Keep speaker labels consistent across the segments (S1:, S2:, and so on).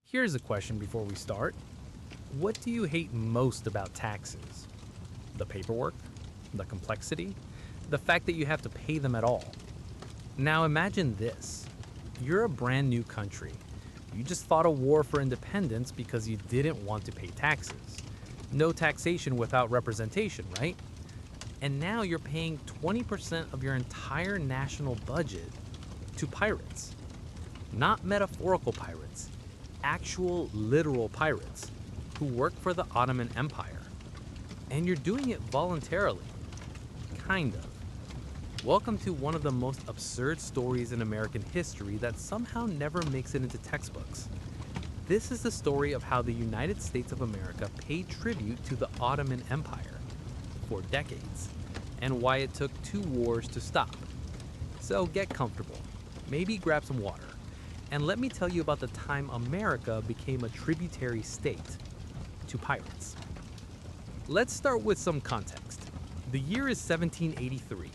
S1: Here's a question before we start. What do you hate most about taxes? The paperwork? The complexity? The fact that you have to pay them at all? Now imagine this. You're a brand new country. You just fought a war for independence because you didn't want to pay taxes. No taxation without representation, right? And now you're paying 20% of your entire national budget to pirates. Not metaphorical pirates, actual literal pirates who work for the Ottoman Empire. And you're doing it voluntarily. Kind of. Welcome to one of the most absurd stories in American history that somehow never makes it into textbooks. This is the story of how the United States of America paid tribute to the Ottoman Empire for decades, and why it took 2 wars to stop. So get comfortable, maybe grab some water, and let me tell you about the time America became a tributary state to pirates. Let's start with some context. The year is 1783.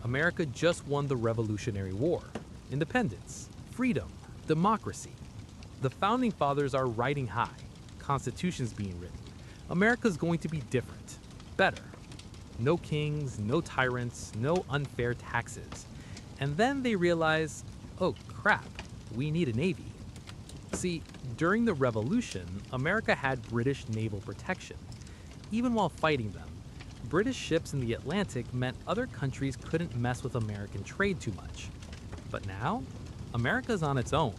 S1: America just won the Revolutionary War. Independence, freedom, democracy. The founding fathers are riding high. Constitution's being written. America's going to be different, better. No kings, no tyrants, no unfair taxes. And then they realize, oh crap, we need a navy. See, during the Revolution, America had British naval protection. Even while fighting them, British ships in the Atlantic meant other countries couldn't mess with American trade too much. But now, America's on its own.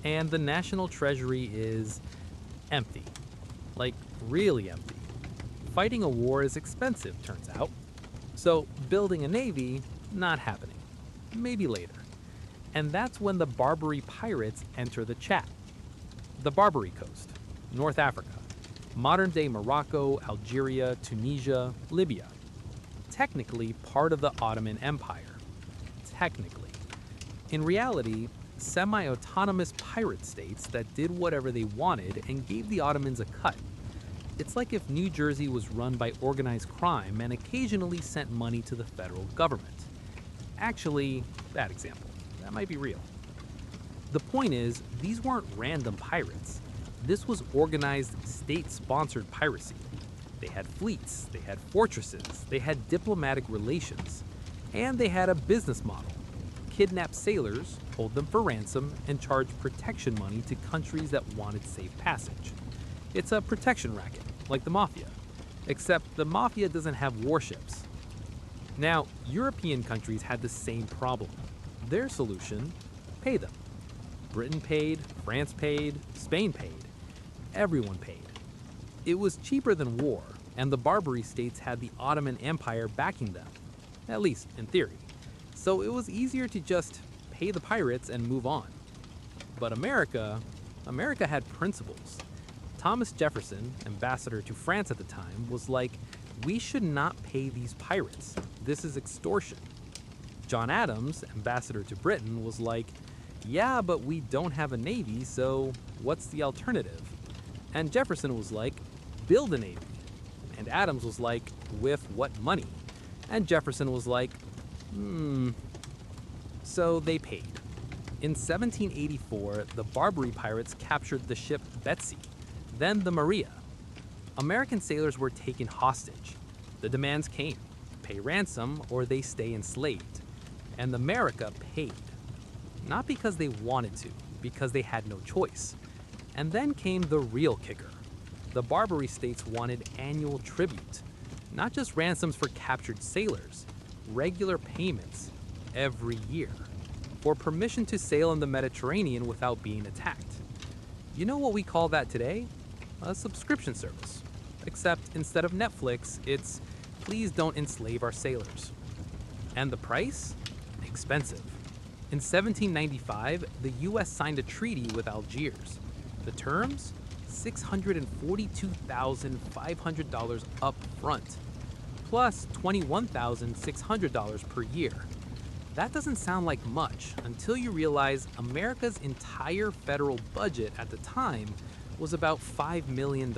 S1: And the national treasury is empty. Like, really empty. Fighting a war is expensive, turns out. So, building a navy, not happening. Maybe later. And that's when the Barbary pirates enter the chat. The Barbary Coast, North Africa, modern-day Morocco, Algeria, Tunisia, Libya. Technically part of the Ottoman Empire. Technically. In reality, semi-autonomous pirate states that did whatever they wanted and gave the Ottomans a cut. It's like if New Jersey was run by organized crime and occasionally sent money to the federal government. Actually, bad example. That might be real. The point is, these weren't random pirates. This was organized, state-sponsored piracy. They had fleets, they had fortresses, they had diplomatic relations, and they had a business model. Kidnap sailors, hold them for ransom, and charge protection money to countries that wanted safe passage. It's a protection racket, like the mafia, except the mafia doesn't have warships. Now, European countries had the same problem. Their solution, pay them. Britain paid, France paid, Spain paid. Everyone paid. It was cheaper than war, and the Barbary states had the Ottoman Empire backing them, at least in theory. So it was easier to just pay the pirates and move on. But America had principles. Thomas Jefferson, ambassador to France at the time, was like, we should not pay these pirates. This is extortion. John Adams, ambassador to Britain, was like, yeah, but we don't have a navy, so what's the alternative? And Jefferson was like, build a navy. And Adams was like, with what money? And Jefferson was like, So they paid. In 1784, the Barbary pirates captured the ship Betsy, then the Maria. American sailors were taken hostage. The demands came, pay ransom or they stay enslaved. And America paid. Not because they wanted to, because they had no choice. And then came the real kicker. The Barbary states wanted annual tribute, not just ransoms for captured sailors, regular payments every year for permission to sail in the Mediterranean without being attacked. You know what we call that today? A subscription service. Except instead of Netflix, it's please don't enslave our sailors. And the price? Expensive. In 1795, the US signed a treaty with Algiers. The terms? $642,500 up front, plus $21,600 per year. That doesn't sound like much until you realize America's entire federal budget at the time was about $5 million.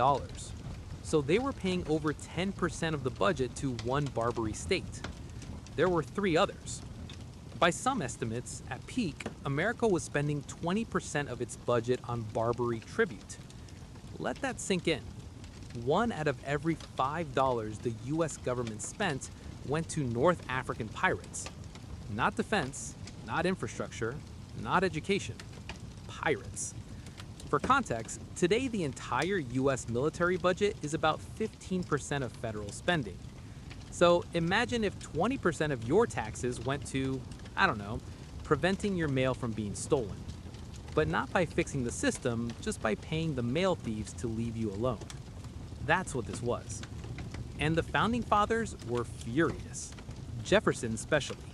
S1: So they were paying over 10% of the budget to one Barbary state. There were 3 others. By some estimates, at peak, America was spending 20% of its budget on Barbary Tribute. Let that sink in. One out of every $5 the US government spent went to North African pirates. Not defense, not infrastructure, not education. Pirates. For context, today the entire US military budget is about 15% of federal spending. So imagine if 20% of your taxes went to, I don't know, preventing your mail from being stolen. But not by fixing the system, just by paying the mail thieves to leave you alone. That's what this was. And the founding fathers were furious. Jefferson especially.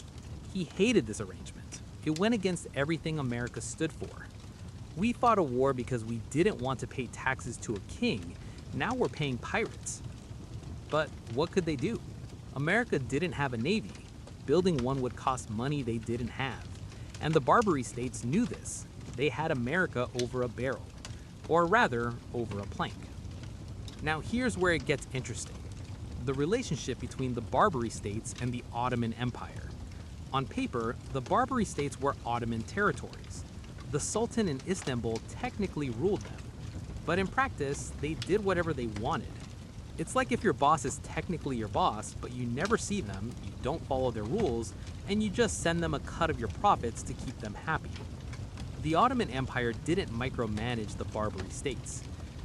S1: He hated this arrangement. It went against everything America stood for. We fought a war because we didn't want to pay taxes to a king. Now we're paying pirates. But what could they do? America didn't have a navy. Building one would cost money they didn't have. And the Barbary states knew this. They had America over a barrel. Or rather, over a plank. Now here's where it gets interesting. The relationship between the Barbary states and the Ottoman Empire. On paper, the Barbary states were Ottoman territories. The Sultan in Istanbul technically ruled them, but in practice, they did whatever they wanted. It's like if your boss is technically your boss, but you never see them, you don't follow their rules, and you just send them a cut of your profits to keep them happy. The Ottoman Empire didn't micromanage the Barbary states.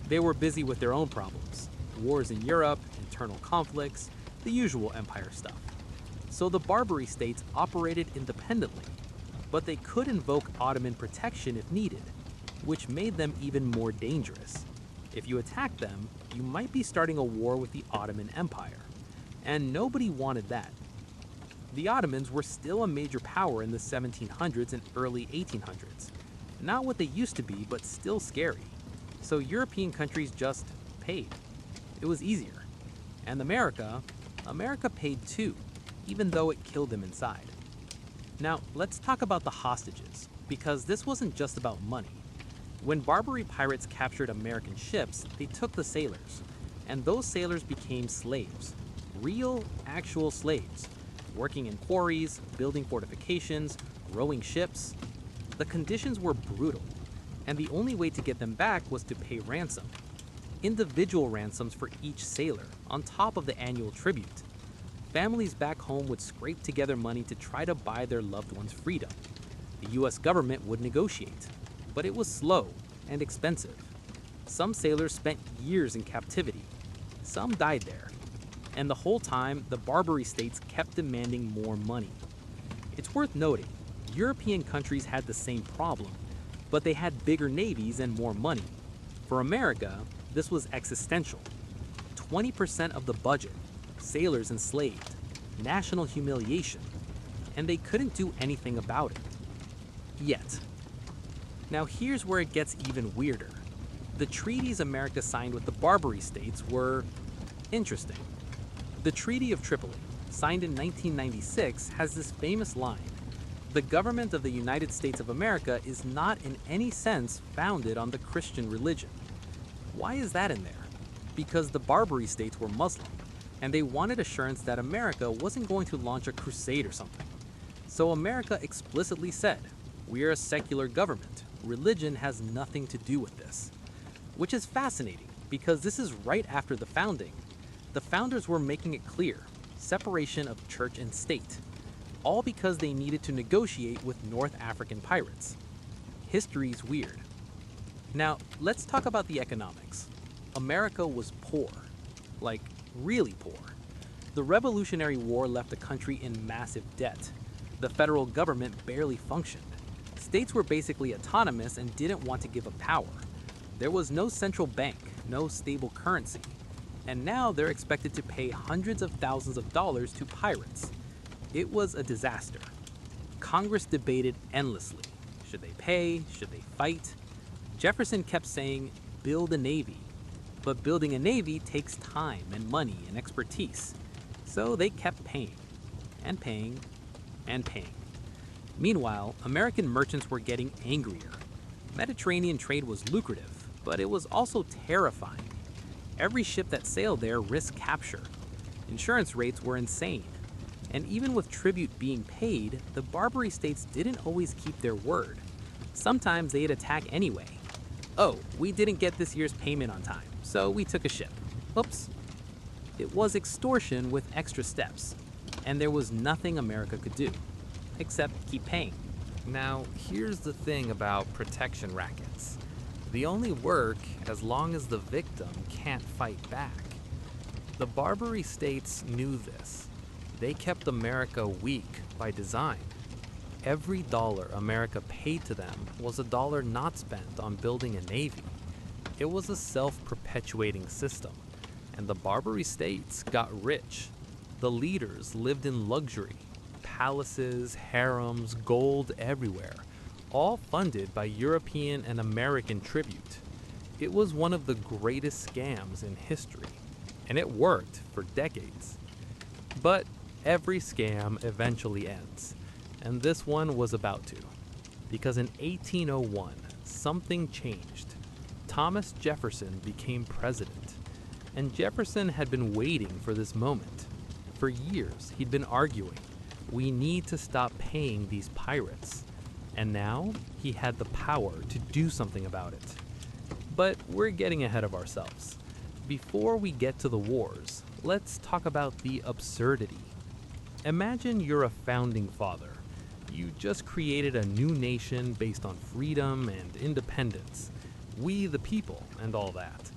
S1: They were busy with their own problems. Wars in Europe, internal conflicts, the usual empire stuff. So the Barbary states operated independently, but they could invoke Ottoman protection if needed, which made them even more dangerous. If you attacked them, you might be starting a war with the Ottoman Empire, and nobody wanted that. The Ottomans were still a major power in the 1700s and early 1800s. Not what they used to be, but still scary. So European countries just paid. It was easier. And America paid too, even though it killed them inside. Now, let's talk about the hostages, because this wasn't just about money. When Barbary pirates captured American ships, they took the sailors, and those sailors became slaves. Real, actual slaves, working in quarries, building fortifications, rowing ships. The conditions were brutal, and the only way to get them back was to pay ransom. Individual ransoms for each sailor, on top of the annual tribute. Families back home would scrape together money to try to buy their loved ones freedom. The US government would negotiate, but it was slow and expensive. Some sailors spent years in captivity. Some died there. And the whole time, the Barbary states kept demanding more money. It's worth noting, European countries had the same problem, but they had bigger navies and more money. For America, this was existential. 20% of the budget, sailors enslaved, national humiliation, and they couldn't do anything about it. Yet. Now here's where it gets even weirder. The treaties America signed with the Barbary states were interesting. The Treaty of Tripoli, signed in 1996, has this famous line: "The government of the United States of America is not in any sense founded on the Christian religion." Why is that in there? Because the Barbary states were Muslim, and they wanted assurance that America wasn't going to launch a crusade or something. So America explicitly said, "We are a secular government. Religion has nothing to do with this." Which is fascinating, because this is right after the founding. The founders were making it clear, separation of church and state, all because they needed to negotiate with North African pirates. History's weird. Now, let's talk about the economics. America was poor. Like, really poor. The Revolutionary War left the country in massive debt. The federal government barely functioned. States were basically autonomous and didn't want to give up power. There was no central bank, no stable currency. And now they're expected to pay hundreds of thousands of dollars to pirates. It was a disaster. Congress debated endlessly. Should they pay? Should they fight? Jefferson kept saying, build a navy. But building a navy takes time and money and expertise. So they kept paying, and paying, and paying. Meanwhile, American merchants were getting angrier. Mediterranean trade was lucrative, but it was also terrifying. Every ship that sailed there risked capture. Insurance rates were insane.
S2: And even with tribute being paid, the Barbary states didn't always keep their word. Sometimes they'd attack anyway. Oh, we didn't get this year's payment on time, so we took a ship. Oops. It was extortion with extra steps, and there was nothing America could do, except keep paying.
S1: Now, here's the thing about protection rackets. They only work as long as the victim can't fight back. The Barbary states knew this. They kept America weak by design. Every dollar America paid to them was a dollar not spent on building a navy. It was a self-perpetuating system, and the Barbary states got rich. The leaders lived in luxury, palaces, harems, gold everywhere, all funded by European and American tribute. It was one of the greatest scams in history, and it worked for decades. But every scam eventually ends, and this one was about to. Because in 1801, something changed. Thomas Jefferson became president, and Jefferson had been waiting for this moment. For years, he'd been arguing, we need to stop paying these pirates. And now, he had the power to do something about it. But we're getting ahead of ourselves. Before we get to the wars, let's talk about the absurdity. Imagine you're a founding father. You just created a new nation based on freedom and independence. We the people and all that.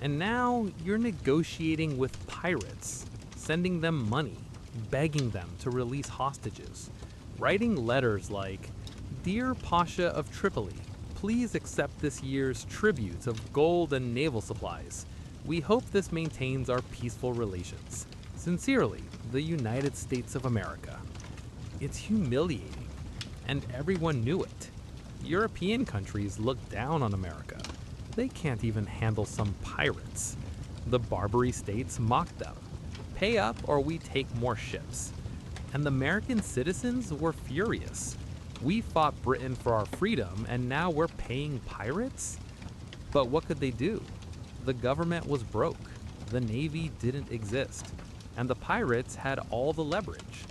S1: And now you're negotiating with pirates, sending them money, begging them to release hostages, writing letters like, "Dear Pasha of Tripoli, please accept this year's tribute of gold and naval supplies. We hope this maintains our peaceful relations. Sincerely, the United States of America." It's humiliating, and everyone knew it. European countries look down on America. They can't even handle some pirates. The Barbary states mocked them. Pay up or we take more ships. And the American citizens were furious. We fought Britain for our freedom, and now we're paying pirates? But what could they do? The government was broke. The Navy didn't exist. And the pirates had all the leverage.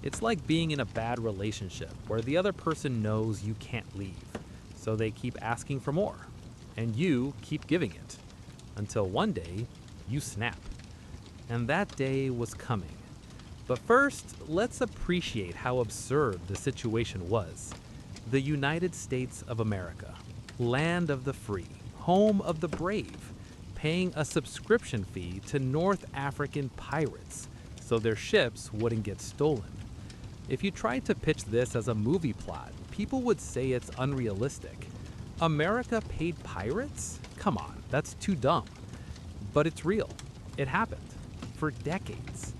S1: It's like being in a bad relationship where the other person knows you can't leave, so they keep asking for more, and you keep giving it, until one day you snap. And that day was coming. But first, let's appreciate how absurd the situation was. The United States of America, land of the free, home of the brave, paying a subscription fee to North African pirates so their ships wouldn't get stolen. If you tried to pitch this as a movie plot, people would say it's unrealistic. America paid pirates? Come on, that's too dumb. But it's real. It happened. For decades.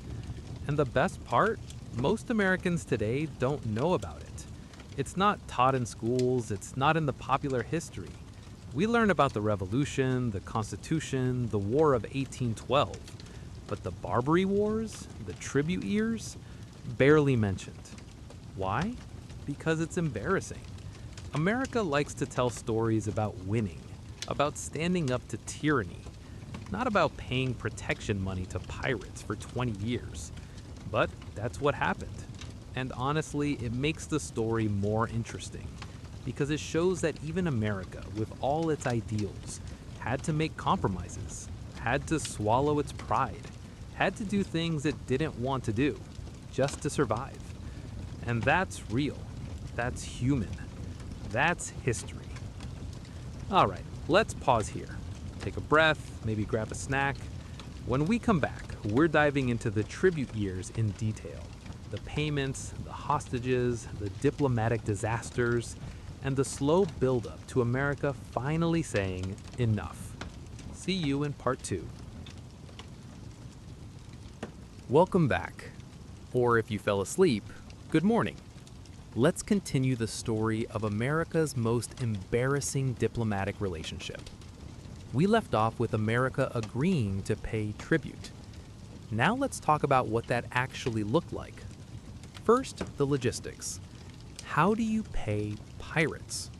S1: And the best part? Most Americans today don't know about it. It's not taught in schools, it's not in the popular history. We learn about the Revolution, the Constitution, the War of 1812. But the Barbary Wars, the tribute years, barely mentioned. Why? Because it's embarrassing. America likes to tell stories about winning, about standing up to tyranny, not about paying protection money to pirates for 20 years. But that's what happened. And honestly, it makes the story more interesting, because it shows that even America, with all its ideals, had to make compromises, had to swallow its pride, had to do things it didn't want to do, just to survive. And that's real. That's human. That's history. All right, let's pause here. Take a breath, maybe grab a snack. When we come back, we're diving into the tribute years in detail. The payments, the hostages, the diplomatic disasters, and the slow buildup to America finally saying enough. See you in part 2. Welcome back. Or if you fell asleep, good morning. Let's continue the story of America's most embarrassing diplomatic relationship. We left off with America agreeing to pay tribute. Now let's talk about what that actually looked like. First, the logistics. How do you pay pirates?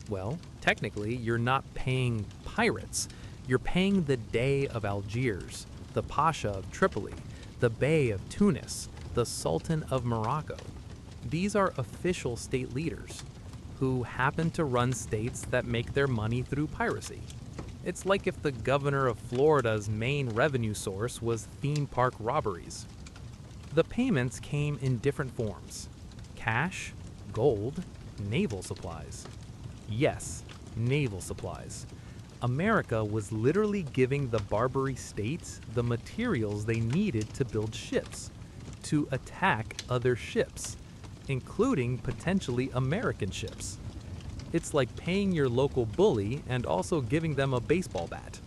S1: Well, technically, you're not paying pirates. You're paying the Dey of Algiers, the Pasha of Tripoli, the Bey of Tunis, the Sultan of Morocco. These are official state leaders who happen to run states that make their money through piracy. It's like if the governor of Florida's main revenue source was theme park robberies. The payments came in different forms: cash, gold, naval supplies. Yes, naval supplies. America was literally giving the Barbary states the materials they needed to build ships, to attack other ships, including potentially American ships. It's like paying your local bully and also giving them a baseball bat.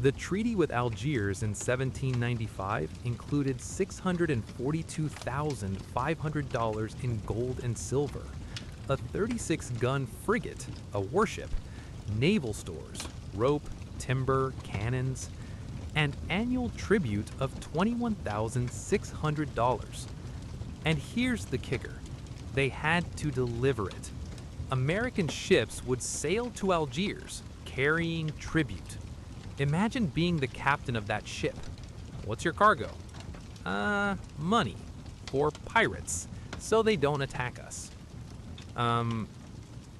S1: The treaty with Algiers in 1795 included $642,500 in gold and silver, a 36-gun frigate, a warship, naval stores, rope, timber, cannons, and annual tribute of $21,600. And here's the kicker: they had to deliver it. American ships would sail to Algiers carrying tribute. Imagine being the captain of that ship. What's your cargo? Money. For pirates, so they don't attack us.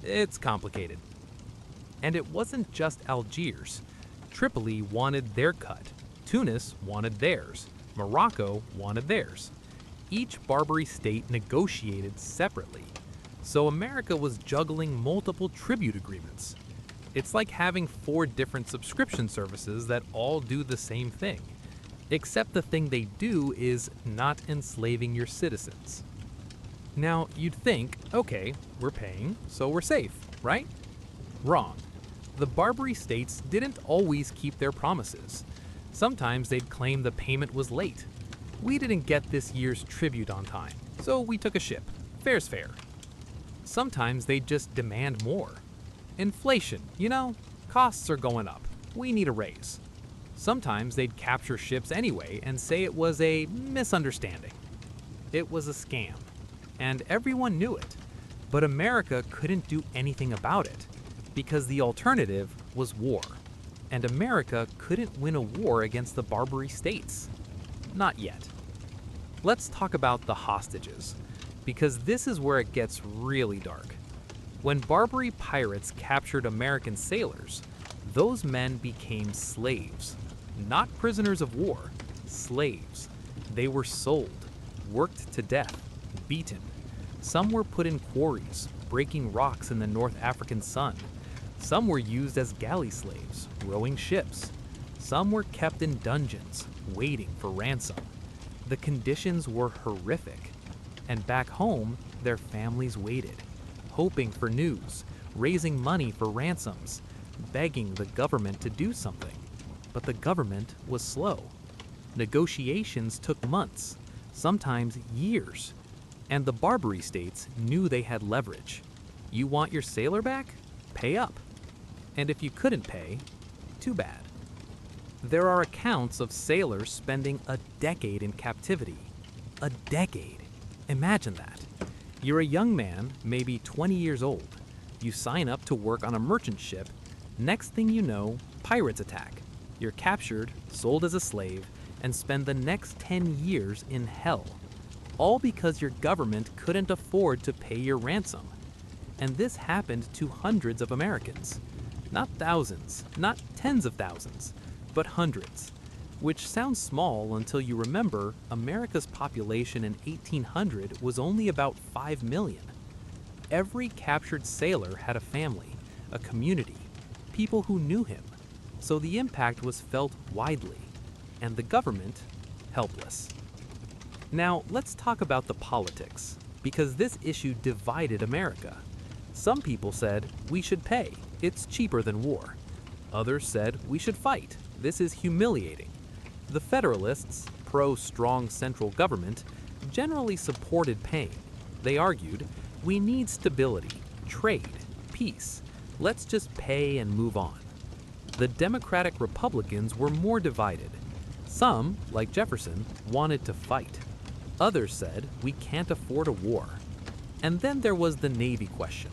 S1: It's complicated. And it wasn't just Algiers. Tripoli wanted their cut. Tunis wanted theirs. Morocco wanted theirs. Each Barbary state negotiated separately. So America was juggling multiple tribute agreements. It's like having 4 different subscription services that all do the same thing, except the thing they do is not enslaving your citizens. Now, you'd think, okay, we're paying, so we're safe, right? Wrong. The Barbary states didn't always keep their promises. Sometimes they'd claim the payment was late. We didn't get this year's tribute on time, so we took a ship. Fair's fair. Sometimes they'd just demand more. Inflation, costs are going up. We need a raise. Sometimes they'd capture ships anyway and say it was a misunderstanding. It was a scam, and everyone knew it. But America couldn't do anything about it, because the alternative was war, and America couldn't win a war against the Barbary states. Not yet. Let's talk about the hostages, because this is where it gets really dark. When Barbary pirates captured American sailors, those men became slaves. Not prisoners of war, slaves. They were sold, worked to death, beaten. Some were put in quarries, breaking rocks in the North African sun. Some were used as galley slaves, rowing ships. Some were kept in dungeons, waiting for ransom. The conditions were horrific. And back home, their families waited, hoping for news, raising money for ransoms, begging the government to do something. But the government was slow. Negotiations took months, sometimes years. And the Barbary states knew they had leverage. You want your sailor back? Pay up. And if you couldn't pay, too bad. There are accounts of sailors spending a decade in captivity. A decade. Imagine that. You're a young man, maybe 20 years old. You sign up to work on a merchant ship. Next thing you know, pirates attack. You're captured, sold as a slave, and spend the next 10 years in hell. All because your government couldn't afford to pay your ransom. And this happened to hundreds of Americans. Not thousands, not tens of thousands, but hundreds. Which sounds small until you remember America's population in 1800 was only about 5 million. Every captured sailor had a family, a community, people who knew him. So the impact was felt widely, and the government helpless. Now, let's talk about the politics, because this issue divided America. Some people said, we should pay, it's cheaper than war. Others said, we should fight, this is humiliating. The Federalists, pro-strong central government, generally supported paying. They argued, we need stability, trade, peace. Let's just pay and move on. The Democratic Republicans were more divided. Some, like Jefferson, wanted to fight. Others said, we can't afford a war. And then there was the Navy question.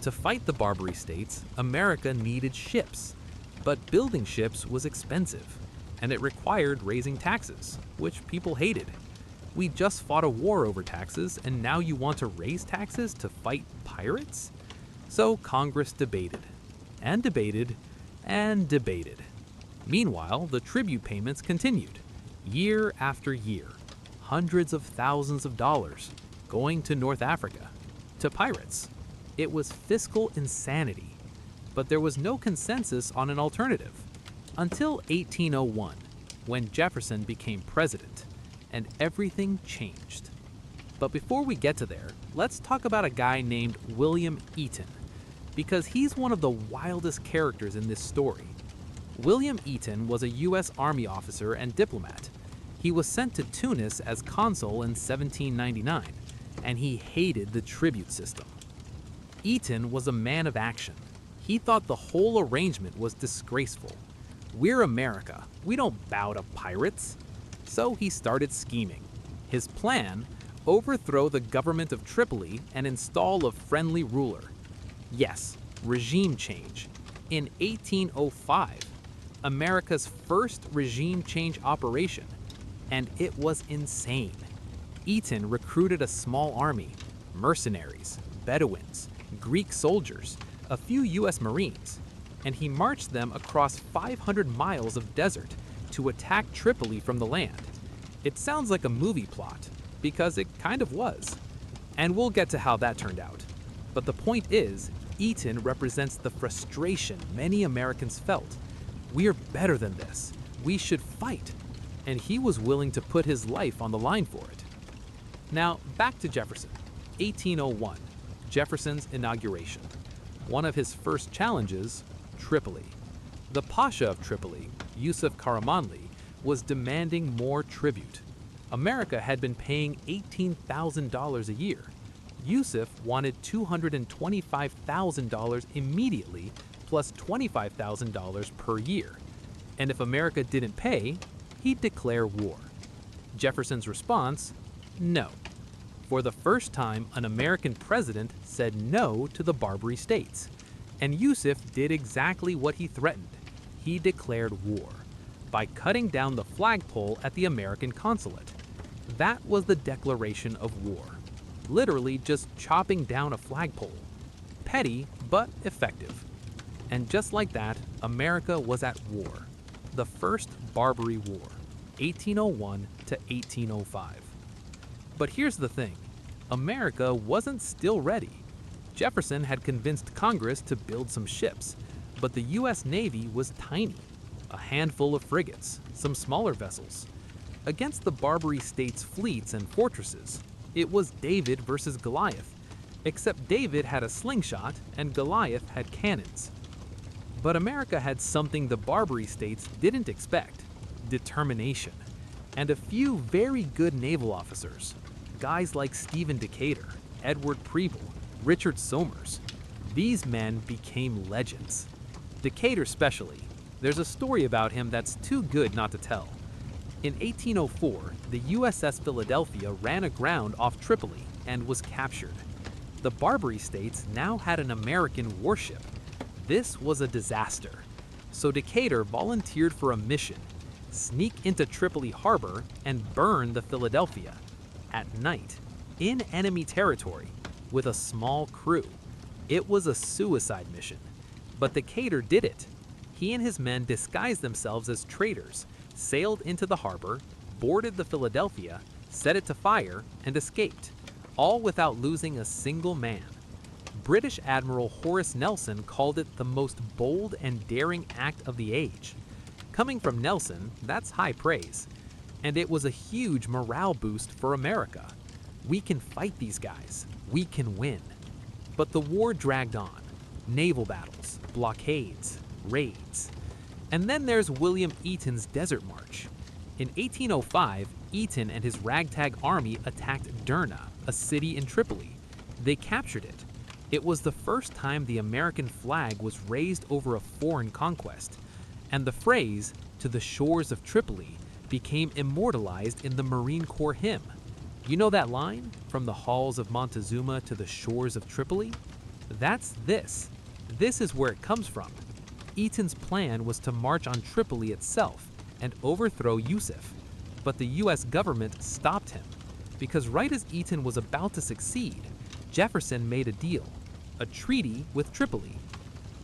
S1: To fight the Barbary states, America needed ships. But building ships was expensive, and it required raising taxes, which people hated. We just fought a war over taxes, and now you want to raise taxes to fight pirates? So Congress debated, and debated, and debated. Meanwhile, the tribute payments continued, year after year, hundreds of thousands of dollars going to North Africa, to pirates. It was fiscal insanity, but there was no consensus on an alternative until 1801, when Jefferson became president, and everything changed. But before we get to there, let's talk about a guy named William Eaton, because he's one of the wildest characters in this story. William Eaton was a U.S. Army officer and diplomat. He was sent to Tunis as consul in 1799, and he hated the tribute system. Eaton was a man of action. He thought the whole arrangement was disgraceful. We're America. We don't bow to pirates. So he started scheming. His plan: overthrow the government of Tripoli and install a friendly ruler. Yes, regime change. In 1805, America's first regime change operation, and it was insane. Eaton recruited a small army, mercenaries, Bedouins, Greek soldiers, a few U.S. Marines, and he marched them across 500 miles of desert to attack Tripoli from the land. It sounds like a movie plot, because it kind of was. And we'll get to how that turned out. But the point is, Eaton represents the frustration many Americans felt. We're better than this. We should fight. And he was willing to put his life on the line for it. Now, back to Jefferson. 1801, Jefferson's inauguration. One of his first challenges, Tripoli. The Pasha of Tripoli, Yusuf Karamanli, was demanding more tribute. America had been paying $18,000 a year. Yusuf wanted $225,000 immediately, plus $25,000 per year. And if America didn't pay, he'd declare war. Jefferson's response: no. For the first time, an American president said no to the Barbary states. And Yusuf did exactly what he threatened. He declared war by cutting down the flagpole at the American consulate. That was the declaration of war. Literally just chopping down a flagpole. Petty, but effective. And just like that, America was at war. The First Barbary War, 1801 to 1805. But here's the thing. America wasn't still ready. Jefferson had convinced Congress to build some ships, but the U.S. Navy was tiny. A handful of frigates, some smaller vessels. Against the Barbary states' fleets and fortresses, it was David versus Goliath, except David had a slingshot and Goliath had cannons. But America had something the Barbary states didn't expect: determination, and a few very good naval officers, guys like Stephen Decatur, Edward Preble, Richard Somers. These men became legends. Decatur especially. There's a story about him that's too good not to tell. In 1804, the USS Philadelphia ran aground off Tripoli and was captured. The Barbary states now had an American warship. This was a disaster. So Decatur volunteered for a mission: sneak into Tripoli harbor and burn the Philadelphia at night in enemy territory with a small crew. It was a suicide mission, but Decatur did it. He and his men disguised themselves as traders, sailed into the harbor, boarded the Philadelphia, set it to fire, and escaped, all without losing a single man. British Admiral Horace Nelson called it the most bold and daring act of the age. Coming from Nelson, that's high praise. And it was a huge morale boost for America. We can fight these guys. We can win. But the war dragged on. Naval battles, blockades, raids. And then there's William Eaton's Desert March. In 1805, Eaton and his ragtag army attacked Derna, a city in Tripoli. They captured it. It was the first time the American flag was raised over a foreign conquest. And the phrase, "to the shores of Tripoli," became immortalized in the Marine Corps hymn. You know that line? From the halls of Montezuma to the shores of Tripoli? That's this. This is where it comes from. Eaton's plan was to march on Tripoli itself and overthrow Yusuf, but the U.S. government stopped him.
S2: because right as Eton was about to succeed, Jefferson made a deal, a treaty with Tripoli.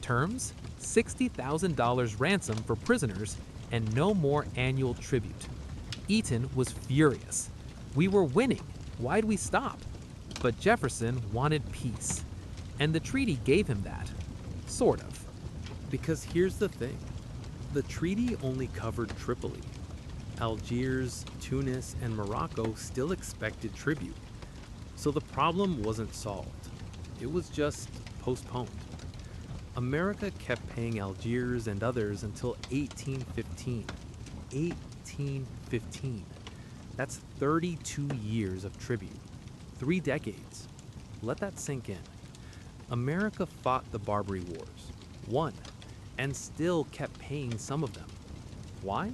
S2: Terms: $60,000 ransom for prisoners and no more annual tribute. Eton was furious. We were winning. Why'd we stop? But Jefferson wanted peace, and the treaty gave him that. Sort of.
S1: Because here's the thing. The treaty only covered Tripoli. Algiers, Tunis, and Morocco still expected tribute. So the problem wasn't solved. It was just postponed. America kept paying Algiers and others until 1815. 1815. That's 32 years of tribute. 3 decades. Let that sink in. America fought the Barbary Wars, won, and still kept paying some of them. Why?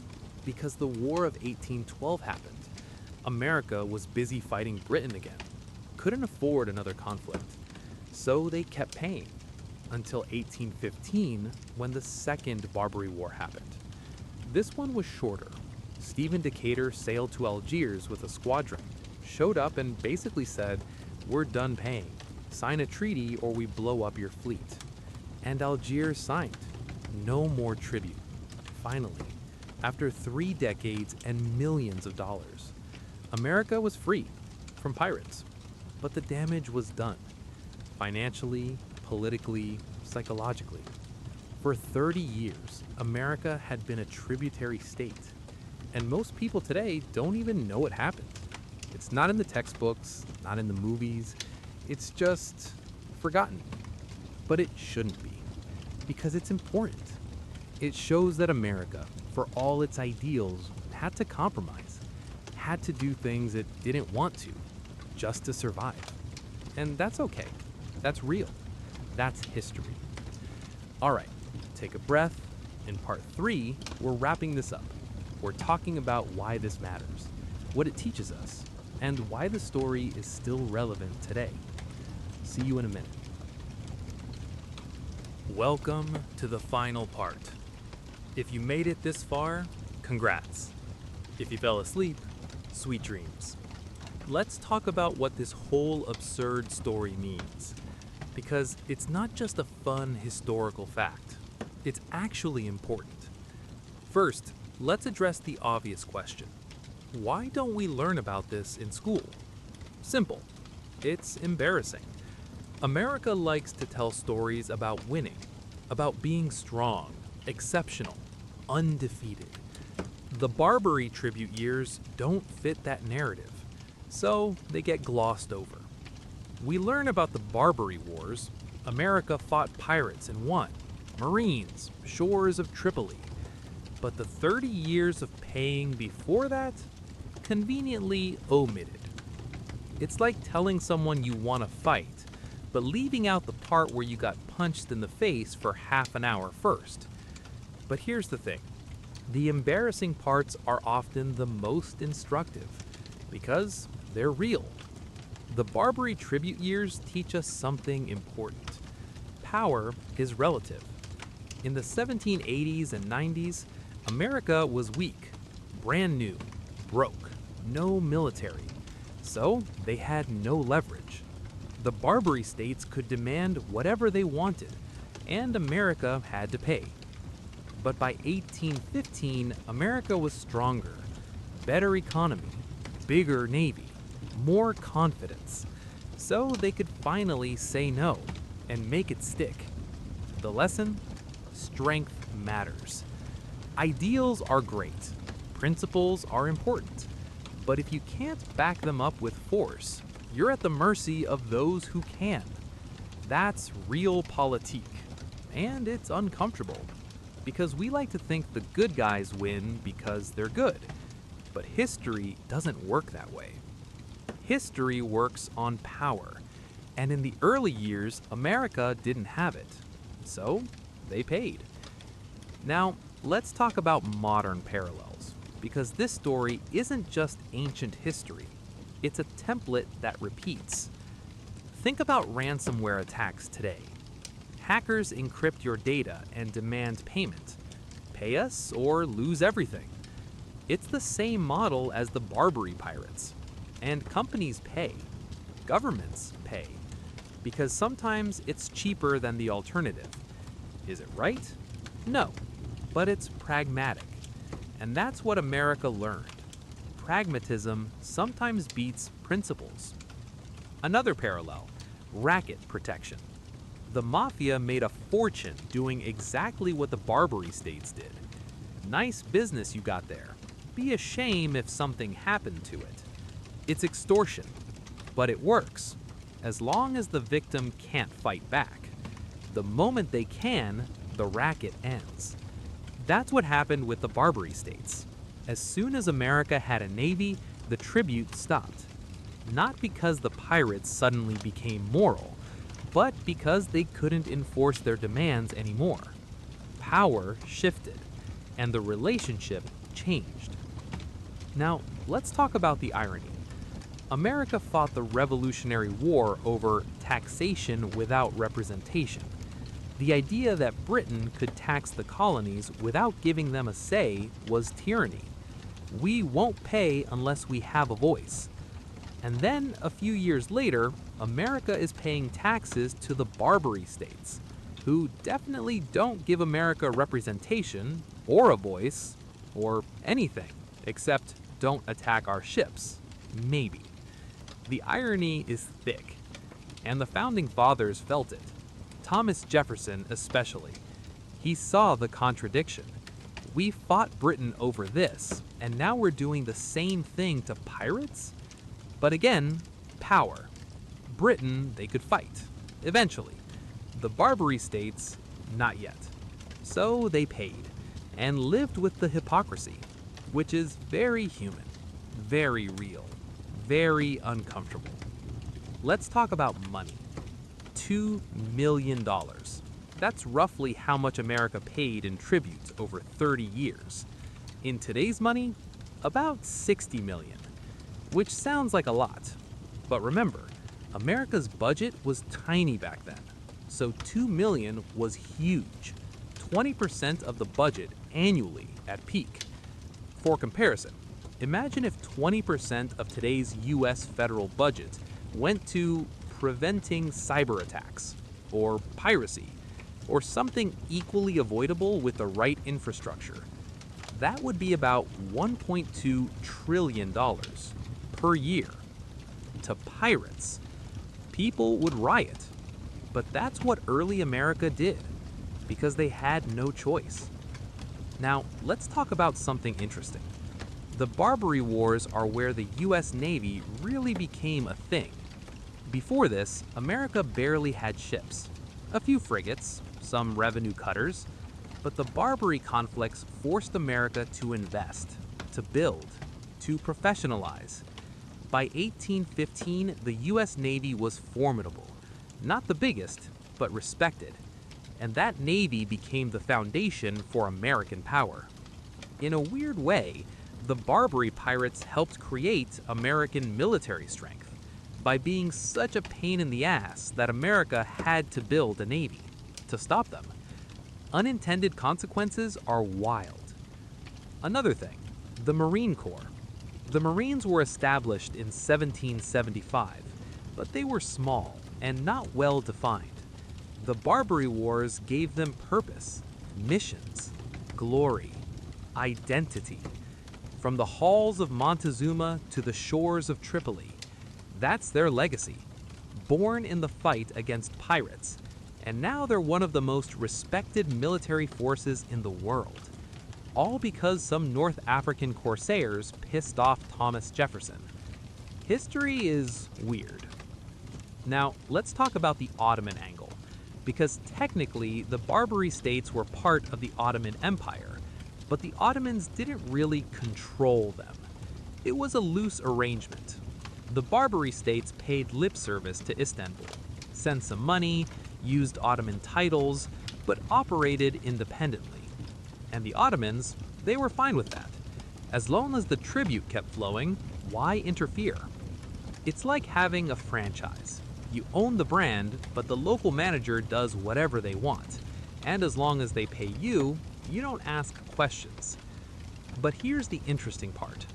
S1: Because the War of 1812 happened. America was busy fighting Britain again. Couldn't afford another conflict. So they kept paying until 1815, when the Second Barbary War happened. This one was shorter. Stephen Decatur sailed to Algiers with a squadron, showed up and basically said, "We're done paying. Sign a treaty or we blow up your fleet." And Algiers signed. No more tribute. Finally, after 3 decades and millions of dollars, America was free from pirates. But the damage was done. Financially, politically, psychologically. For 30 years, America had been a tributary state. And most people today don't even know what happened. It's not in the textbooks, not in the movies. It's just forgotten. But it shouldn't be, because it's important. It shows that America, for all its ideals, had to compromise, had to do things it didn't want to, just to survive. And that's okay. That's real. That's history. All right, take a breath. In part 3, we're wrapping this up. We're talking about why this matters, what it teaches us, and why the story is still relevant today. See you in a minute. Welcome to the final part. If you made it this far, congrats. If you fell asleep, sweet dreams. Let's talk about what this whole absurd story means. Because it's not just a fun historical fact. It's actually important. First, let's address the obvious question. Why don't we learn about this in school? Simple. It's embarrassing. America likes to tell stories about winning, about being strong, exceptional, undefeated. The Barbary Tribute years don't fit that narrative, so they get glossed over. We learn about the Barbary Wars. America fought pirates and won. Marines, shores of Tripoli. But the 30 years of paying before that? Conveniently omitted. It's like telling someone you want to fight, but leaving out the part where you got punched in the face for half an hour first. But here's the thing. The embarrassing parts are often the most instructive, because they're real. The Barbary Tribute years teach us something important. Power is relative. In the 1780s and 90s, America was weak, brand new, broke, no military, so they had no leverage. The Barbary states could demand whatever they wanted, and America had to pay. But by 1815, America was stronger, better economy, bigger navy, more confidence, so they could finally say no and make it stick. The lesson? Strength matters. Ideals are great, principles are important, but if you can't back them up with force, you're at the mercy of those who can. That's realpolitik, and it's uncomfortable, because we like to think the good guys win because they're good, but history doesn't work that way. History works on power, and in the early years, America didn't have it, so they paid. Now, let's talk about modern parallels, because this story isn't just ancient history, it's a template that repeats. Think about ransomware attacks today. Hackers encrypt your data and demand payment. Pay us or lose everything. It's the same model as the Barbary pirates.
S2: And companies pay. Governments pay. Because sometimes it's cheaper than the alternative. Is it right? No, but it's pragmatic. And that's what America learned. Pragmatism sometimes beats principles. Another parallel, racket protection. The mafia made a fortune doing exactly what the Barbary states did. Nice business you got there. Be a shame if something happened to it. It's extortion, but it works, as long as the victim can't fight back. The moment they can, the racket ends. That's what happened with the Barbary states. As soon as America had a navy, the tribute stopped. Not because the pirates suddenly became moral, but because they couldn't enforce their demands anymore. Power shifted, and the relationship changed. Now, let's talk about the irony. America fought the Revolutionary War over taxation without representation. The idea that Britain could tax the colonies without giving them a say was tyranny. We won't pay unless we have a voice. And then, a few years later, America is paying taxes to the Barbary states, who definitely don't give America representation, or a voice, or anything, except don't attack our ships. Maybe. The irony is thick, and the founding fathers felt it. Thomas Jefferson especially. He saw the contradiction. We fought Britain over this, and now we're doing the same thing to pirates? But again, power. Britain, they could fight. Eventually. The Barbary states, not yet. So they paid, and lived with the hypocrisy, which is very human, very real, very uncomfortable. Let's talk about money. $2 million. That's roughly how much America paid in tribute over 30 years. In today's money, about $60 million, which sounds like a lot. But remember, America's budget was tiny back then, so $2 million was huge, 20% of the budget annually at peak. For comparison, imagine if 20% of today's US federal budget went to preventing cyber attacks, or piracy, or something equally avoidable with the right infrastructure. That would be about $1.2 trillion per year. To pirates, people would riot. But that's what early America did, because they had no choice. Now, let's talk about something interesting. The Barbary Wars are where the US Navy really became a thing. Before this, America barely had ships. A few frigates, some revenue cutters, but the Barbary conflicts forced America to invest, to build, to professionalize. By 1815, the US Navy was formidable. Not the biggest, but respected. And that Navy became the foundation for American power. In a weird way, the Barbary pirates helped create American military strength by being such a pain in the ass that America had to build a navy to stop them. Unintended consequences are wild. Another thing, the Marine Corps. The Marines were established in 1775, but they were small and not well defined. The Barbary Wars gave them purpose, missions, glory, identity. From the halls of Montezuma to the shores of Tripoli, that's their legacy. Born in the fight against pirates, and now they're one of the most respected military forces in the world. All because some North African corsairs pissed off Thomas Jefferson. History is weird. Now, let's talk about the Ottoman angle, because technically the Barbary states were part of the Ottoman Empire, but the Ottomans didn't really control them. It was a loose arrangement. The Barbary states paid lip service to Istanbul, sent some money, used Ottoman titles, but operated independently. And the Ottomans, they were fine with that. As long as the tribute kept flowing, why interfere? It's like having a franchise. You own the brand, but the local manager does whatever they want. And as long as they pay you, you don't ask questions. But here's the interesting part.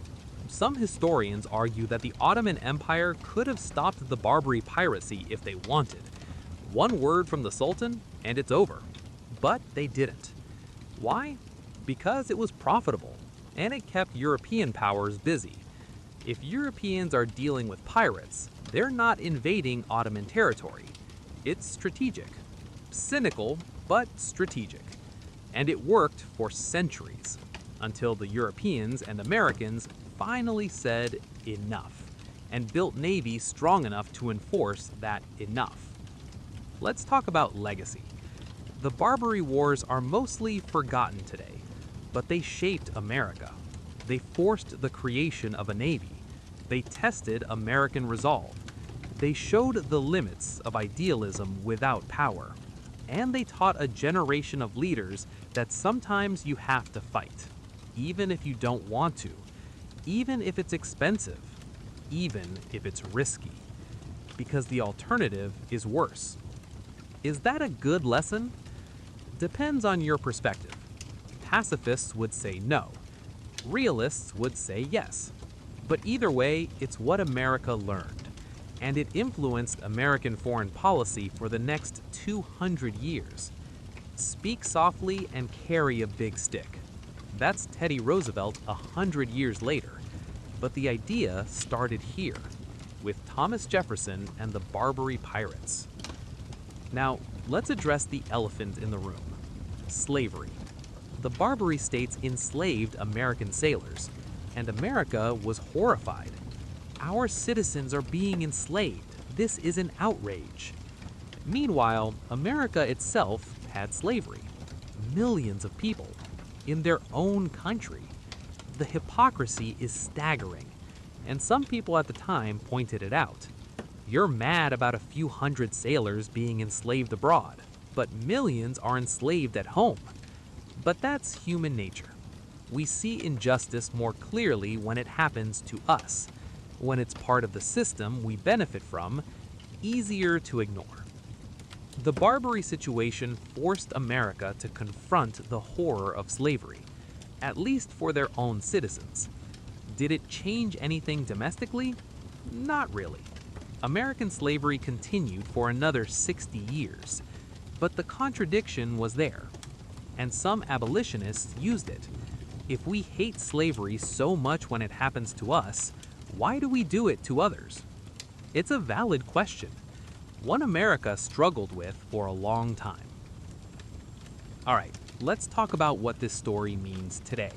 S2: Some historians argue that the Ottoman Empire could have stopped the Barbary piracy if they wanted. One word from the Sultan, and it's over. But they didn't. Why? Because it was profitable, and it kept European powers busy. If Europeans are dealing with pirates, they're not invading Ottoman territory. It's strategic. Cynical, but strategic. And it worked for centuries, until the Europeans and Americans finally said enough, and built navies strong enough to enforce that enough. Let's talk about legacy. The Barbary Wars are mostly forgotten today, but they shaped America. They forced the creation of a navy. They tested American resolve. They showed the limits of idealism without power. And they taught a generation of leaders that sometimes you have to fight, even if you don't want to, even if it's expensive, even if it's risky, because the alternative is worse. Is that a good lesson? Depends on your perspective. Pacifists would say no. Realists would say yes. But either way, it's what America learned, and it influenced American foreign policy for the next 200 years. Speak softly and carry a big stick. That's Teddy Roosevelt 100 years later. But the idea started here, with Thomas Jefferson and the Barbary pirates. Now, let's address the elephant in the room: slavery. The Barbary states enslaved American sailors, and America was horrified. Our citizens are being enslaved. This is an outrage. Meanwhile, America itself had slavery. Millions of people in their own country. The hypocrisy is staggering, and some people at the time pointed it out. You're mad about a few hundred sailors being enslaved abroad, but millions are enslaved at home. But that's human nature. We see injustice more clearly when it happens to us. When it's part of the system we benefit from, easier to ignore. The Barbary situation forced America to confront the horror of slavery, at least for their own citizens. Did it change anything domestically? Not really. American slavery continued for another 60 years, but the contradiction was there, and some abolitionists used it. If we hate slavery so much when it happens to us, why do we do it to others? It's a valid question, one America struggled with for a long time. All right, let's talk about what this story means today.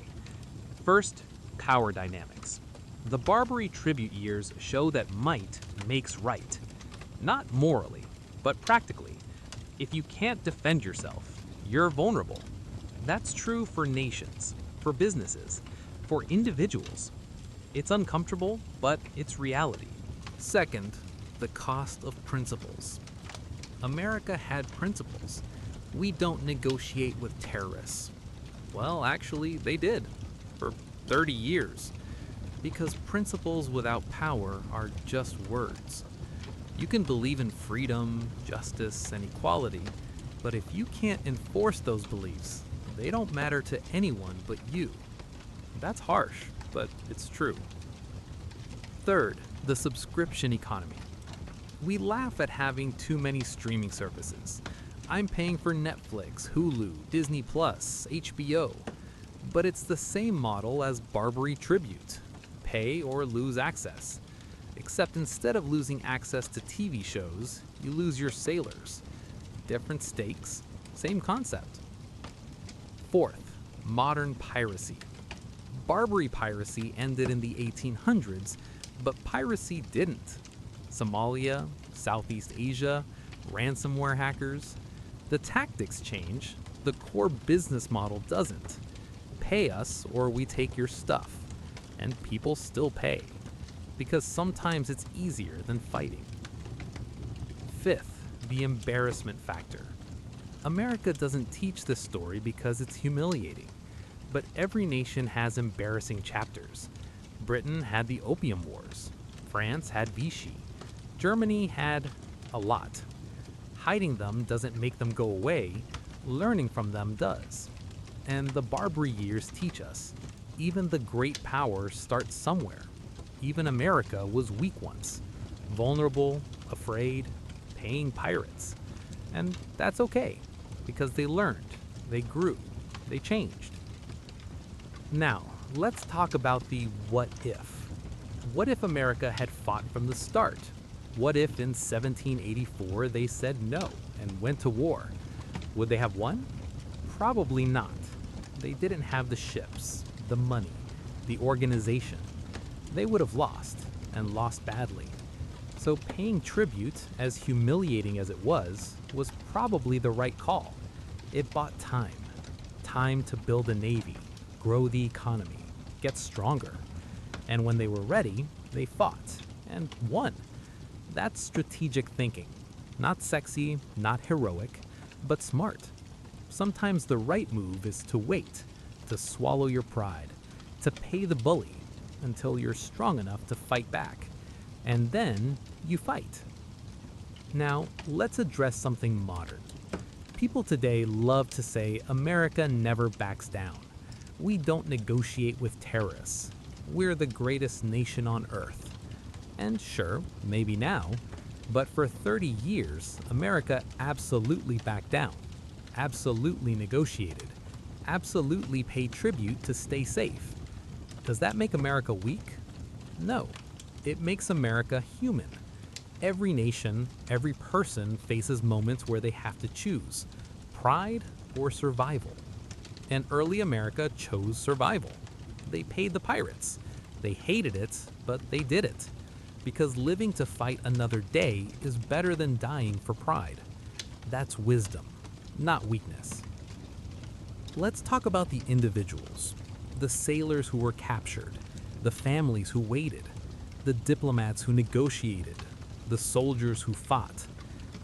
S2: First, power dynamics. The Barbary Tribute years show that might makes right. Not morally, but practically. If you can't defend yourself, you're vulnerable. That's true for nations, for businesses, for individuals. It's uncomfortable, but it's reality.
S1: Second, the cost of principles. America had principles. We don't negotiate with terrorists. Well, actually, they did, for 30 years. Because principles without power are just words. You can believe in freedom, justice, and equality, but if you can't enforce those beliefs, they don't matter to anyone but you. That's harsh, but it's true. Third, the subscription economy. We laugh at having too many streaming services. I'm paying for Netflix, Hulu, Disney+, HBO. But it's the same model as Barbary Tribute. Pay or lose access. Except instead of losing access to TV shows, you lose your sailors. Different stakes, same concept. Fourth, modern piracy. Barbary piracy ended in the 1800s, but piracy didn't. Somalia, Southeast Asia, ransomware hackers. The tactics change, the core business model doesn't. Pay us or we take your stuff. And people still pay, because sometimes it's easier than fighting. Fifth, the embarrassment factor. America doesn't teach this story because it's humiliating, but every nation has embarrassing chapters. Britain had the Opium Wars. France had Vichy. Germany had a lot. Hiding them doesn't make them go away, learning from them does. And the Barbary years teach us, Even the great powers start somewhere. Even America was weak once, vulnerable, afraid, paying pirates. And that's okay, because they learned, they grew, they changed. Now, let's talk about the what if. What if America had fought from the start? What if in 1784 they said no and went to war? Would they have won? Probably not. They didn't have the ships, the money, the organization. They would have lost, and lost badly. So paying tribute, as humiliating as it was probably the right call. It bought time. Time to build a navy, grow the economy, get stronger. And when they were ready, they fought, and won. That's strategic thinking. Not sexy, not heroic, but smart. Sometimes the right move is to wait, to swallow your pride, to pay the bully until you're strong enough to fight back. And then you fight. Now, let's address something modern. People today love to say America never backs down. We don't negotiate with terrorists. We're the greatest nation on earth. And sure, maybe now, but for 30 years, America absolutely backed down, absolutely negotiated, absolutely paid tribute to stay safe. Does that make America weak? No. It makes America human. Every nation, every person faces moments where they have to choose pride or survival. And early America chose survival. They paid the pirates. They hated it, but they did it. Because living to fight another day is better than dying for pride. That's wisdom, not weakness. Let's talk about the individuals, the sailors who were captured, the families who waited, the diplomats who negotiated, the soldiers who fought.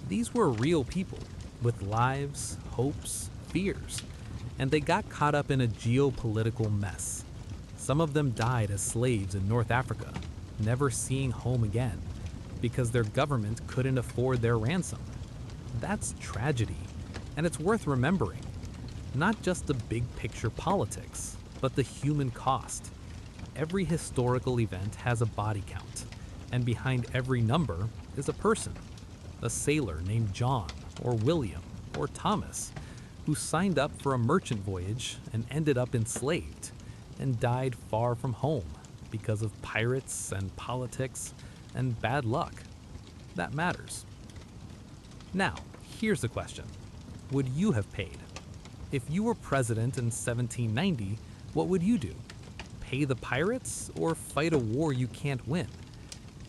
S1: These were real people with lives, hopes, fears, and they got caught up in a geopolitical mess. Some of them died as slaves in North Africa, never seeing home again because their government couldn't afford their ransom. That's tragedy, and it's worth remembering. Not just the big picture politics, but the human cost. Every historical event has a body count, and behind every number is a person. A sailor named John, or William, or Thomas, who signed up for a merchant voyage and ended up enslaved, and died far from home because of pirates and politics and bad luck. That matters. Now, here's the question. Would you have paid? If you were president in 1790, what would you do? Pay the pirates or fight a war you can't win?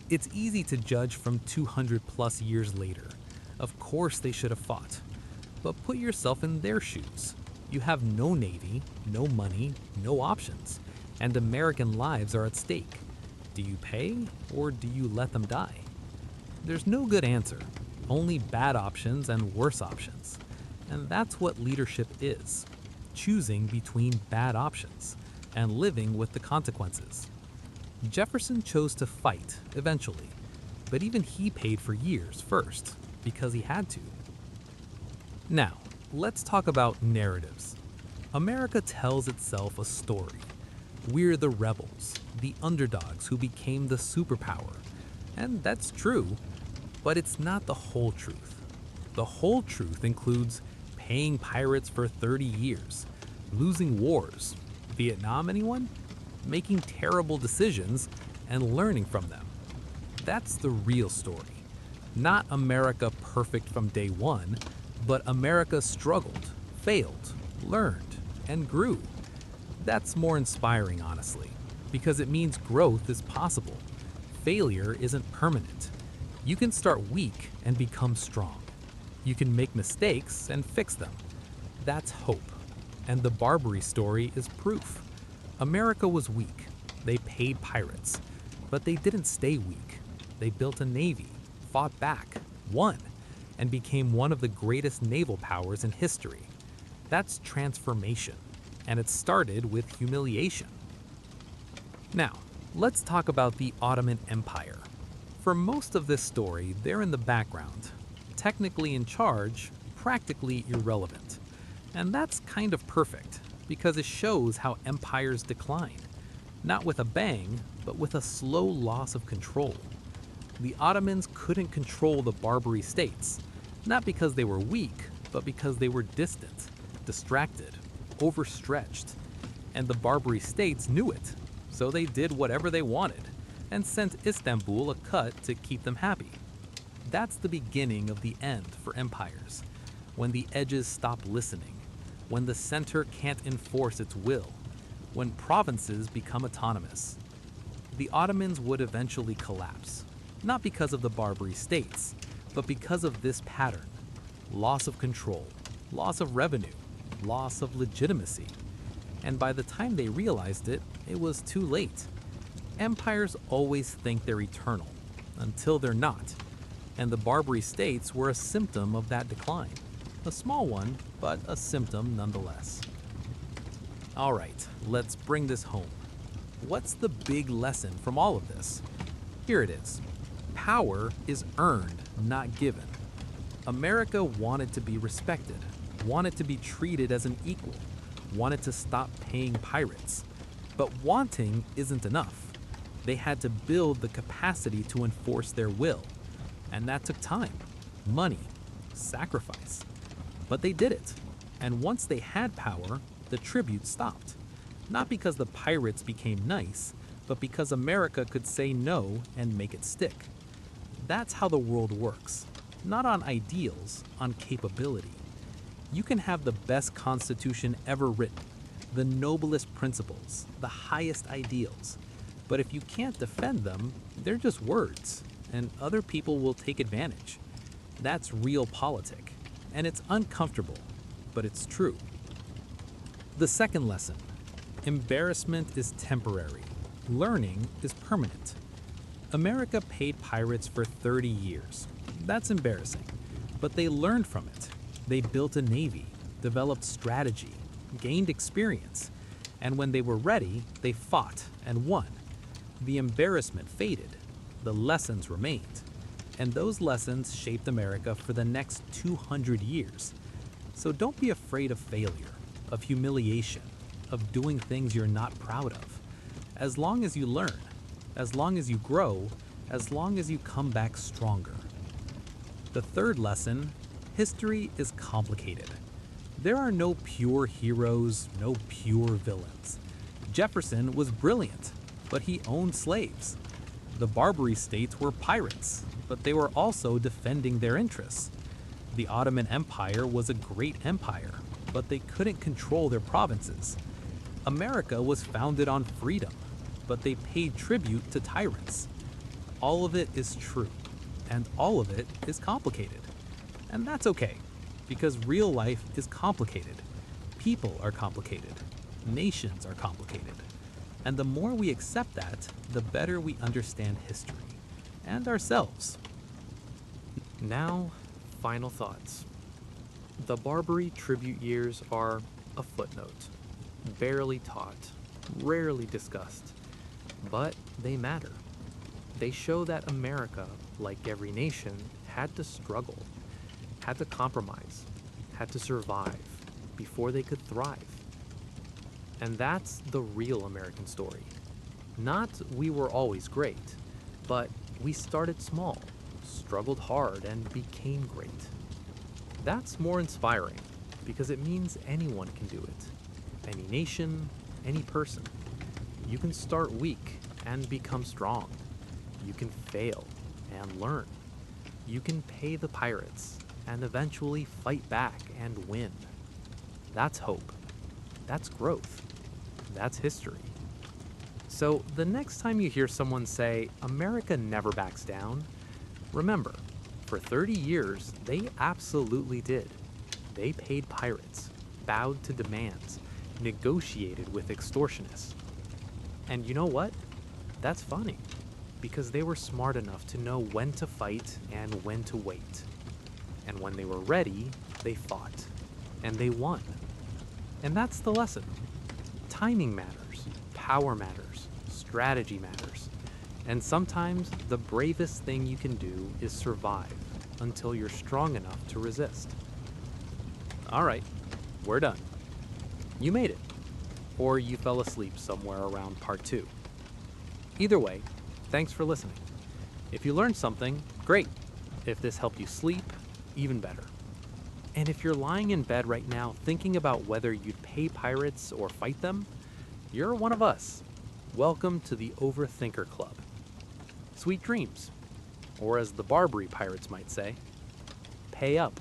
S1: It's easy to judge from 200 plus years later. Of course they should have fought. But put yourself in their shoes. You have no navy, no money, no options, and American lives are at stake. Do you pay or do you let them die? There's no good answer, only bad options and worse options. And that's what leadership is, choosing between bad options and living with the consequences. Jefferson chose to fight eventually, but even he paid for years first because he had to. Now, let's talk about narratives. America tells itself a story. We're the rebels, the underdogs who became the superpower. And that's true, but it's not the whole truth. The whole truth includes paying pirates for 30 years, losing wars, Vietnam anyone? Making terrible decisions and learning from them. That's the real story. Not America perfect from day one, but America struggled, failed, learned, and grew. That's more inspiring, honestly, because it means growth is possible. Failure isn't permanent. You can start weak and become strong. You can make mistakes and fix them. That's hope. And the Barbary story is proof. America was weak. They paid pirates. But they didn't stay weak. They built a navy, fought back, won, and became one of the greatest naval powers in history. That's transformation, and it started with humiliation. Now, let's talk about the Ottoman Empire. For most of this story, they're in the background, technically in charge, practically irrelevant. And that's kind of perfect,
S2: because it shows how empires decline, not with a bang, but with a slow loss of control. The Ottomans couldn't control the Barbary states, not because they were weak, but because they were distant, distracted, overstretched. And the Barbary states knew it, so they did whatever they wanted and sent Istanbul a cut to keep them happy. That's the beginning of the end for empires, when the edges stop listening, when the center can't enforce its will, when provinces become autonomous. The Ottomans would eventually collapse, not because of the Barbary states, but because of this pattern: loss of control, loss of revenue, loss of legitimacy. And by the time they realized it, it was too late. Empires always think they're eternal, until they're not. And the Barbary states were a symptom of that decline. A small one, but a symptom nonetheless. All right, let's bring this home. What's the big lesson from all of this? Here it is. Power is earned, not given. America wanted to be respected, wanted to be treated as an equal, wanted to stop paying pirates. But wanting isn't enough. They had to build the capacity to enforce their will. And that took time, money, sacrifice. But they did it. And once they had power, the tribute stopped. Not because the pirates became nice, but because America could say no and make it stick. That's how the world works. Not on ideals, on capability. You can have the best constitution ever written, the noblest principles, the highest ideals. But if you can't defend them, they're just words, and other people will take advantage. That's realpolitik, and it's uncomfortable, but it's true. The second lesson: embarrassment is temporary, learning is permanent. America paid pirates for 30 years. That's embarrassing, but they learned from it. They built a navy, developed strategy, gained experience, and when they were ready, they fought and won. The embarrassment faded, the lessons remained, and those lessons shaped America for the next 200 years. So don't be afraid of failure, of humiliation, of doing things you're not proud of. As long as you learn, as long as you grow, as long as you come back stronger. The third lesson: history is complicated. There are no pure heroes, no pure villains. Jefferson was brilliant, but he owned slaves. The Barbary states were pirates, but they were also defending their interests. The Ottoman Empire was a great empire, but they couldn't control their provinces. America was founded on freedom, but they paid tribute to tyrants. All of it is true, and all of it is complicated. And that's okay, because real life is complicated. People are complicated. Nations are complicated. And the more we accept that, the better we understand history and ourselves.
S1: Now, final thoughts. The Barbary Tribute years are a footnote, barely taught, rarely discussed, but they matter. They show that America, like every nation, had to struggle, had to compromise, had to survive before they could thrive. And that's the real American story. Not we were always great, but we started small, struggled hard, and became great. That's more inspiring because it means anyone can do it. Any nation, any person. You can start weak and become strong. You can fail and learn. You can pay the pirates and eventually fight back and win. That's hope. That's growth. That's history. So the next time you hear someone say, America never backs down, remember, for 30 years, they absolutely did. They paid pirates, bowed to demands, negotiated with extortionists. And you know what? That's funny, because they were smart enough to know when to fight and when to wait. And when they were ready, they fought, and they won. And that's the lesson. Timing matters, power matters, strategy matters, and sometimes the bravest thing you can do is survive until you're strong enough to resist. All right, we're done. You made it. or you fell asleep somewhere around part 2. Either way, thanks for listening. If you learned something, great. If this helped you sleep, even better. And if you're lying in bed right now thinking about whether you'd pay pirates or fight them, you're one of us. Welcome to the Overthinker Club. Sweet dreams. Or as the Barbary pirates might say, pay up.